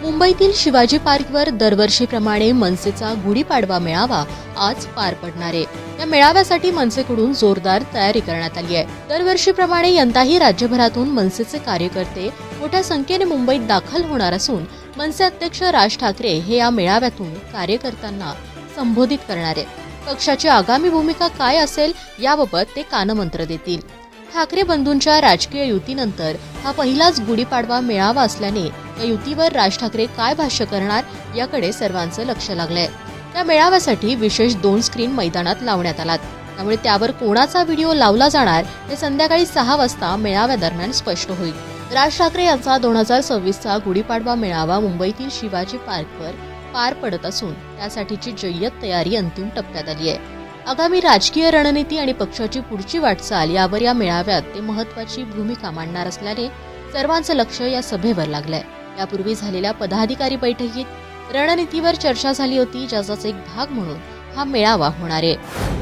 मुंबईतील शिवाजी पार्कवर दरवर्षीप्रमाणे मनसेचा गुढीपाडवा मेळावा आज पार पडणार आहे। या मेळाव्यासाठी मनसेकडून जोरदार तयारी करण्यात आली आहे। दरवर्षीप्रमाणे यंदाही राज्यभरातून मनसेचे कार्यकर्ते मोठ्या संख्येने मुंबईत दाखल होणार असून मनसे अध्यक्ष राज ठाकरे हे या मेळाव्यातून कार्यकर्त्यांना संबोधित करणार आहेत। पक्षाची आगामी भूमिका काय असेल याबाबत ते कानमंत्र देतील। ठाकरे बंधूंच्या राजकीय युतीनंतर हा पहिलाच गुढीपाडवा मेळावा असल्याने या युतीवर राज ठाकरे काय भाष्य करणार याकडे सर्वांचं लक्ष लागलंय। या मेळाव्यासाठी विशेष 2 स्क्रीन मैदानात लावण्यात आलात, त्यामुळे त्यावर कोणाचा व्हिडिओ लावला जाणार हे संध्याकाळी 6 वाजता मेळाव्यादरम्यान स्पष्ट होईल। राज ठाकरे यांचा 2026चा गुढीपाडवा मेळावा मुंबईतील शिवाजी पार्कवर पार पडत असून त्यासाठीची जय्यत तयारी अंतिम टप्प्यात आली आहे। आगामी राजकीय रणनीती आणि पक्षाची पुढची वाटचाल यावर या मेळाव्यात ते महत्त्वाची भूमिका मांडणार असल्याने सर्वांचं लक्ष या सभेवर लागलंय। यापूर्वी झालेल्या पदाधिकारी बैठकीत रणनीतीवर चर्चा झाली होती, ज्याचाच एक भाग म्हणून हा मेळावा होणार आहे।